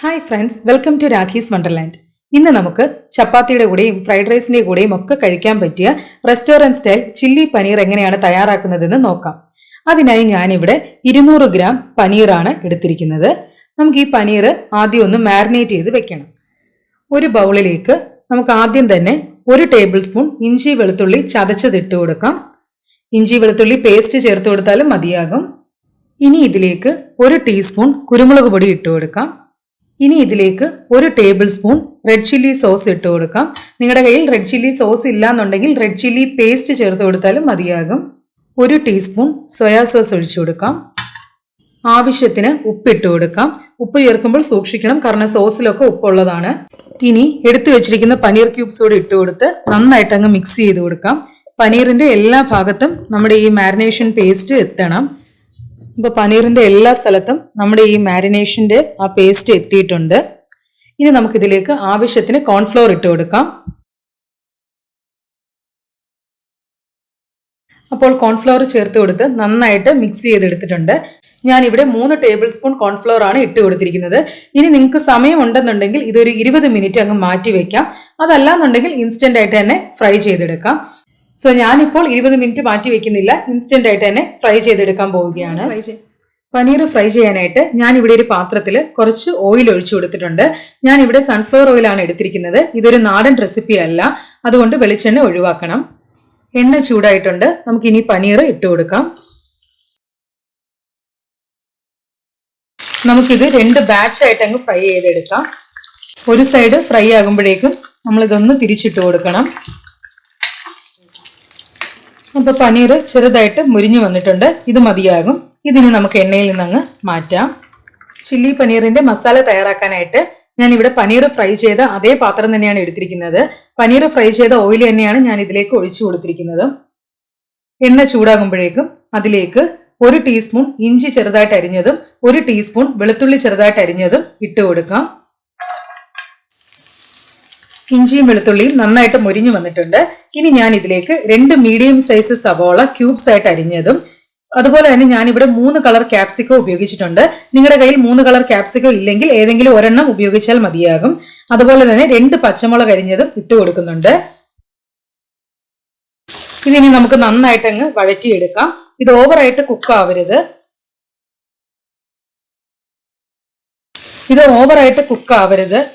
Hi friends, welcome to Rakhi's wonderland. ഇന്ന് നമുക്ക് ചപ്പാത്തിയുടെ കൂടെയും ഫ്രൈഡ് റൈസിന്റെ കൂടെയും ഒക്കെ കഴിക്കാൻ പറ്റിയ റെസ്റ്റോറൻറ്റ് സ്റ്റൈൽ ചില്ലി പനീർ എങ്ങനെയാണ് തയ്യാറാക്കുന്നതെന്ന് നോക്കാം. അതിനായി ഞാനിവിടെ 200 ഗ്രാം പനീറാണ് എടുത്തിരിക്കുന്നത്. നമുക്ക് ഈ പനീർ ആദ്യം ഒന്ന് മാരിനേറ്റ് ചെയ്ത് വെക്കണം. ഒരു ബൗളിലേക്ക് നമുക്ക് ആദ്യം തന്നെ 1 ടേബിൾ സ്പൂൺ ഇഞ്ചി വെളുത്തുള്ളി ചതച്ചതിട്ട് കൊടുക്കാം. ഇഞ്ചി വെളുത്തുള്ളി പേസ്റ്റ് ചേർത്ത് കൊടുത്താലും മതിയാകും. ഇനി ഇതിലേക്ക് 1 ടീസ്പൂൺ കുരുമുളക് പൊടി ഇട്ട് കൊടുക്കാം. ഇനി ഇതിലേക്ക് 1 table spoon red chilli sauce ഇട്ട് കൊടുക്കാം. നിങ്ങളുടെ കയ്യിൽ റെഡ് ചില്ലി സോസ് ഇല്ലാന്നുണ്ടെങ്കിൽ റെഡ് ചില്ലി പേസ്റ്റ് ചേർത്ത് കൊടുത്താലും മതിയാകും. 1 ടീസ്പൂൺ സോയാ സോസ് ഒഴിച്ചു കൊടുക്കാം. ആവശ്യത്തിന് ഉപ്പിട്ട് കൊടുക്കാം. ഉപ്പ് ചേർക്കുമ്പോൾ സൂക്ഷിക്കണം, കാരണം സോസിലൊക്കെ ഉപ്പുള്ളതാണ്. ഇനി എടുത്തു വെച്ചിരിക്കുന്ന പനീർ ക്യൂബ്സ് കൂടി ഇട്ട് കൊടുത്ത് നന്നായിട്ട് അങ്ങ് മിക്സ് ചെയ്ത് കൊടുക്കാം. പനീറിന്റെ എല്ലാ ഭാഗത്തും നമ്മുടെ ഈ മാരിനേഷൻ പേസ്റ്റ് എത്തണം. ഇപ്പൊ പനീറിന്റെ എല്ലാ സ്ഥലത്തും നമ്മുടെ ഈ മാരിനേഷന്റെ ആ പേസ്റ്റ് എത്തിയിട്ടുണ്ട്. ഇനി നമുക്കിതിലേക്ക് ആവശ്യത്തിന് കോൺഫ്ലോർ ഇട്ട് കൊടുക്കാം. അപ്പോൾ കോൺഫ്ലോർ ചേർത്ത് കൊടുത്ത് നന്നായിട്ട് മിക്സ് ചെയ്തെടുത്തിട്ടുണ്ട്. ഞാനിവിടെ 3 ടേബിൾ സ്പൂൺ കോൺഫ്ലോർ ആണ് ഇട്ട് കൊടുത്തിരിക്കുന്നത്. ഇനി നിങ്ങൾക്ക് സമയം ഉണ്ടെന്നുണ്ടെങ്കിൽ ഇതൊരു 20 മിനിറ്റ് അങ്ങ് മാറ്റി വെക്കാം. അതല്ലാന്നുണ്ടെങ്കിൽ ഇൻസ്റ്റന്റ് ആയിട്ട് തന്നെ ഫ്രൈ ചെയ്തെടുക്കാം. സോ ഞാനിപ്പോൾ 20 മിനിറ്റ് മാറ്റി വെക്കുന്നില്ല, ഇൻസ്റ്റന്റ് ആയിട്ട് തന്നെ ഫ്രൈ ചെയ്തെടുക്കാൻ പോവുകയാണ്. പനീർ ഫ്രൈ ചെയ്യാനായിട്ട് ഞാനിവിടെ ഒരു പാത്രത്തിൽ കുറച്ച് ഓയിൽ ഒഴിച്ചു കൊടുത്തിട്ടുണ്ട്. ഞാനിവിടെ സൺഫ്ലവർ ഓയിലാണ് എടുത്തിരിക്കുന്നത്. ഇതൊരു നാടൻ റെസിപ്പി അല്ല, അതുകൊണ്ട് വെളിച്ചെണ്ണ ഒഴിവാക്കണം. എണ്ണ ചൂടായിട്ടുണ്ട്. നമുക്ക് ഇനി പനീർ ഇട്ട് കൊടുക്കാം. നമുക്കിത് 2 ബാച്ചായിട്ട് അങ്ങ് ഫ്രൈ ചെയ്തെടുക്കാം. ഒരു സൈഡ് ഫ്രൈ ആകുമ്പോഴേക്കും നമ്മളിതൊന്ന് തിരിച്ചിട്ട് കൊടുക്കണം. അപ്പൊ പനീർ ചെറുതായിട്ട് മുരിഞ്ഞു വന്നിട്ടുണ്ട്. ഇത് മതിയാകും. ഇതിന് നമുക്ക് എണ്ണയിൽ നിന്നങ്ങ് മാറ്റാം. ചില്ലി പനീറിന്റെ മസാല തയ്യാറാക്കാനായിട്ട് ഞാൻ ഇവിടെ പനീർ ഫ്രൈ ചെയ്ത അതേ പാത്രം തന്നെയാണ് എടുത്തിരിക്കുന്നത്. പനീർ ഫ്രൈ ചെയ്ത ഓയിൽ തന്നെയാണ് ഞാൻ ഇതിലേക്ക് ഒഴിച്ചു കൊടുത്തിരിക്കുന്നത്. എണ്ണ ചൂടാകുമ്പോഴേക്കും അതിലേക്ക് 1 ടീസ്പൂൺ ഇഞ്ചി ചെറുതായിട്ട് അരിഞ്ഞതും 1 ടീസ്പൂൺ വെളുത്തുള്ളി ചെറുതായിട്ട് അരിഞ്ഞതും ഇട്ട് കൊടുക്കാം. ഇഞ്ചിയും വെളുത്തുള്ളിയും നന്നായിട്ട് മുരിഞ്ഞു വന്നിട്ടുണ്ട്. ഇനി ഞാൻ ഇതിലേക്ക് 2 മീഡിയം സൈസ് സവോള ക്യൂബ്സ് ആയിട്ട് അരിഞ്ഞതും അതുപോലെ തന്നെ ഞാനിവിടെ 3 കളർ ക്യാപ്സിക്കോ ഉപയോഗിച്ചിട്ടുണ്ട്. നിങ്ങളുടെ കയ്യിൽ 3 കളർ ക്യാപ്സിക്കോ ഇല്ലെങ്കിൽ ഏതെങ്കിലും ഒരെണ്ണം ഉപയോഗിച്ചാൽ മതിയാകും. അതുപോലെ തന്നെ 2 പച്ചമുളക് അരിഞ്ഞതും ഇട്ട് കൊടുക്കുന്നുണ്ട്. ഇതിനി നമുക്ക് നന്നായിട്ട് അങ്ങ് വഴറ്റിയെടുക്കാം. ഇത് ഓവറായിട്ട് കുക്കാവരുത്.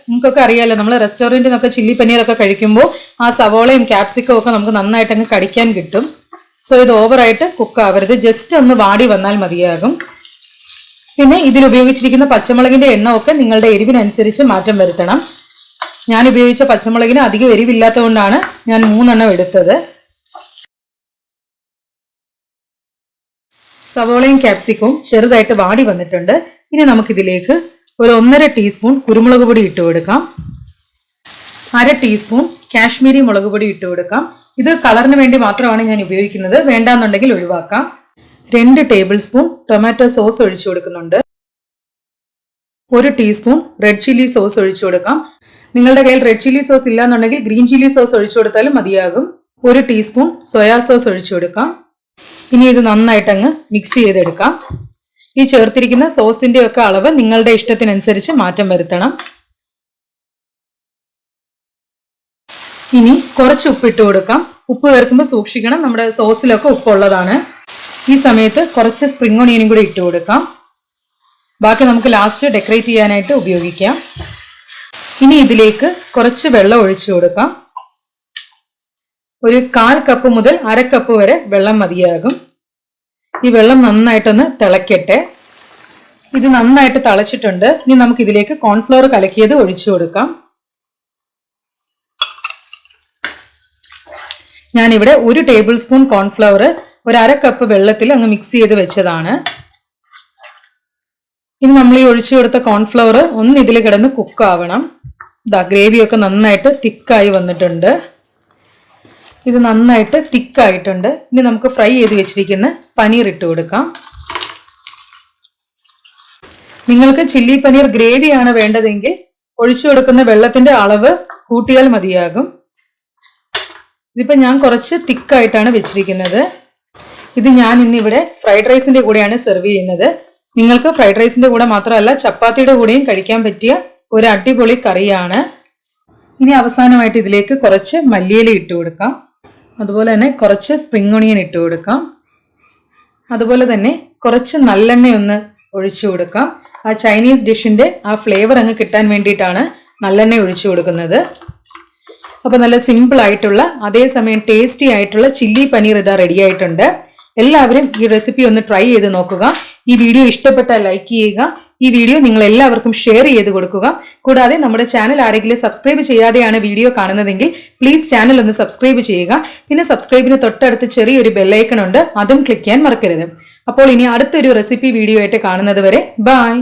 നിങ്ങൾക്കൊക്കെ അറിയാലോ, നമ്മൾ റെസ്റ്റോറൻറ്റിൽ നിന്നൊക്കെ ചില്ലി പനീറൊക്കെ കഴിക്കുമ്പോൾ ആ സവോളയും ക്യാപ്സിക്കവും ഒക്കെ നമുക്ക് നന്നായിട്ട് അങ്ങ് കടിക്കാൻ കിട്ടും. സോ ഇത് ഓവറായിട്ട് കുക്കാവരുത്, ജസ്റ്റ് ഒന്ന് വാടി വന്നാൽ മതിയാകും. പിന്നെ ഇതിൽ ഉപയോഗിച്ചിരിക്കുന്ന പച്ചമുളകിന്റെ എണ്ണമൊക്കെ നിങ്ങളുടെ എരിവിനനുസരിച്ച് മാറ്റം വരുത്തണം. ഞാൻ ഉപയോഗിച്ച പച്ചമുളകിന് അധികം എരിവില്ലാത്തതുകൊണ്ടാണ് ഞാൻ 3 എണ്ണം എടുത്തത്. സവോളയും ക്യാപ്സിക്കവും ചെറുതായിട്ട് വാടി വന്നിട്ടുണ്ട്. ഇനി നമുക്കിതിലേക്ക് ഒരു 1.5 ടീസ്പൂൺ കുരുമുളക് പൊടി ഇട്ട് കൊടുക്കാം. 1/2 ടീസ്പൂൺ കാശ്മീരി മുളക് പൊടി ഇട്ട് കൊടുക്കാം. ഇത് കളറിന് വേണ്ടി മാത്രമാണ് ഞാൻ ഉപയോഗിക്കുന്നത്, വേണ്ടാന്നുണ്ടെങ്കിൽ ഒഴിവാക്കാം. 2 ടേബിൾ സ്പൂൺ ടൊമാറ്റോ സോസ് ഒഴിച്ചു കൊടുക്കുന്നുണ്ട്. 1 ടീസ്പൂൺ റെഡ് ചില്ലി സോസ് ഒഴിച്ചു കൊടുക്കാം. നിങ്ങളുടെ കയ്യിൽ റെഡ് ചില്ലി സോസ് ഇല്ലാന്നുണ്ടെങ്കിൽ ഗ്രീൻ ചില്ലി സോസ് ഒഴിച്ചു കൊടുത്താലും മതിയാകും. 1 ടീസ്പൂൺ സോയാ സോസ് ഒഴിച്ചു കൊടുക്കാം. ഇനി ഇത് നന്നായിട്ട് അങ്ങ് മിക്സ് ചെയ്തെടുക്കാം. ഈ ചേർത്തിരിക്കുന്ന സോസിന്റെ ഒക്കെ അളവ് നിങ്ങളുടെ ഇഷ്ടത്തിനനുസരിച്ച് മാറ്റം വരുത്തണം. ഇനി കുറച്ച് ഉപ്പ് ഇട്ട് കൊടുക്കാം. ഉപ്പ് ചേർക്കുമ്പോൾ സൂക്ഷിക്കണം, നമ്മുടെ സോസിലൊക്കെ ഉപ്പുള്ളതാണ്. ഈ സമയത്ത് കുറച്ച് സ്പ്രിംഗ് ഓണിയനും കൂടി ഇട്ട് കൊടുക്കാം. ബാക്കി നമുക്ക് ലാസ്റ്റ് ഡെക്കറേറ്റ് ചെയ്യാനായിട്ട് ഉപയോഗിക്കാം. ഇനി ഇതിലേക്ക് കുറച്ച് വെള്ളം ഒഴിച്ചു കൊടുക്കാം. ഒരു 1/4 കപ്പ് മുതൽ 1/2 കപ്പ് വരെ വെള്ളം മതിയാകും. ഈ വെള്ളം നന്നായിട്ടൊന്ന് തിളക്കട്ടെ. ഇത് നന്നായിട്ട് തിളച്ചിട്ടുണ്ട്. ഇനി നമുക്ക് ഇതിലേക്ക് കോൺഫ്ലോർ കലക്കിയത് ഒഴിച്ചു കൊടുക്കാം. ഞാനിവിടെ 1 ടേബിൾ സ്പൂൺ കോൺഫ്ലവർ 1/2 കപ്പ് വെള്ളത്തിൽ അങ്ങ് മിക്സ് ചെയ്ത് വെച്ചതാണ്. ഇനി നമ്മൾ ഈ ഒഴിച്ചു കൊടുത്ത കോൺഫ്ലവർ ഒന്ന് ഇതിൽ കിടന്ന് കുക്കാവണം. ഗ്രേവിയൊക്കെ നന്നായിട്ട് തിക്കായി വന്നിട്ടുണ്ട്. ഇത് നന്നായിട്ട് തിക്കായിട്ടുണ്ട്. ഇനി നമുക്ക് ഫ്രൈ ചെയ്ത് വെച്ചിരിക്കുന്ന പനീർ ഇട്ട് കൊടുക്കാം. നിങ്ങൾക്ക് ചില്ലി പനീർ ഗ്രേവിയാണ് വേണ്ടതെങ്കിൽ ഒഴിച്ചു കൊടുക്കുന്ന വെള്ളത്തിന്റെ അളവ് കൂട്ടിയാൽ മതിയാകും. ഇതിപ്പോൾ ഞാൻ കുറച്ച് തിക്കായിട്ടാണ് വെച്ചിരിക്കുന്നത്. ഇത് ഞാൻ ഇന്നിവിടെ ഫ്രൈഡ് റൈസിന്റെ കൂടെയാണ് സെർവ് ചെയ്യുന്നത്. നിങ്ങൾക്ക് ഫ്രൈഡ് റൈസിന്റെ കൂടെ മാത്രമല്ല ചപ്പാത്തിയുടെ കൂടെയും കഴിക്കാൻ പറ്റിയ ഒരു അടിപൊളി കറിയാണ്. ഇനി അവസാനമായിട്ട് ഇതിലേക്ക് കുറച്ച് മല്ലിയില ഇട്ട് കൊടുക്കാം. അതുപോലെ തന്നെ കുറച്ച് സ്പ്രിംഗ് ഒണിയൻ ഇട്ട് കൊടുക്കാം. അതുപോലെ തന്നെ കുറച്ച് നല്ലെണ്ണ ഒന്ന് ഒഴിച്ചു കൊടുക്കാം. ആ ചൈനീസ് ഡിഷിന്റെ ആ ഫ്ലേവർ അങ്ങ് കിട്ടാൻ വേണ്ടിയിട്ടാണ് നല്ലെണ്ണ ഒഴിച്ചു കൊടുക്കുന്നത്. അപ്പോൾ നല്ല സിമ്പിൾ ആയിട്ടുള്ള അതേസമയം ടേസ്റ്റി ആയിട്ടുള്ള ചില്ലി പനീർ ഇതാ റെഡി ആയിട്ടുണ്ട്. എല്ലാവരും ഈ റെസിപ്പി ഒന്ന് ട്രൈ ചെയ്ത് നോക്കുക. ഈ വീഡിയോ ഇഷ്ടപ്പെട്ടാൽ ലൈക്ക് ചെയ്യുക. ഈ വീഡിയോ നിങ്ങൾ എല്ലാവർക്കും ഷെയർ ചെയ്ത് കൊടുക്കുക. കൂടാതെ നമ്മുടെ ചാനൽ ആരെങ്കിലും സബ്സ്ക്രൈബ് ചെയ്യാതെയാണ് വീഡിയോ കാണുന്നതെങ്കിൽ പ്ലീസ് ചാനൽ ഒന്ന് സബ്സ്ക്രൈബ് ചെയ്യുക. പിന്നെ സബ്സ്ക്രൈബിന് തൊട്ടടുത്ത് ചെറിയൊരു ബെല്ലൈക്കൺ ഉണ്ട്, അതും ക്ലിക്ക് ചെയ്യാൻ മറക്കരുത്. അപ്പോൾ ഇനി അടുത്തൊരു റെസിപ്പി വീഡിയോ ആയിട്ട് കാണുന്നത് വരെ ബൈ.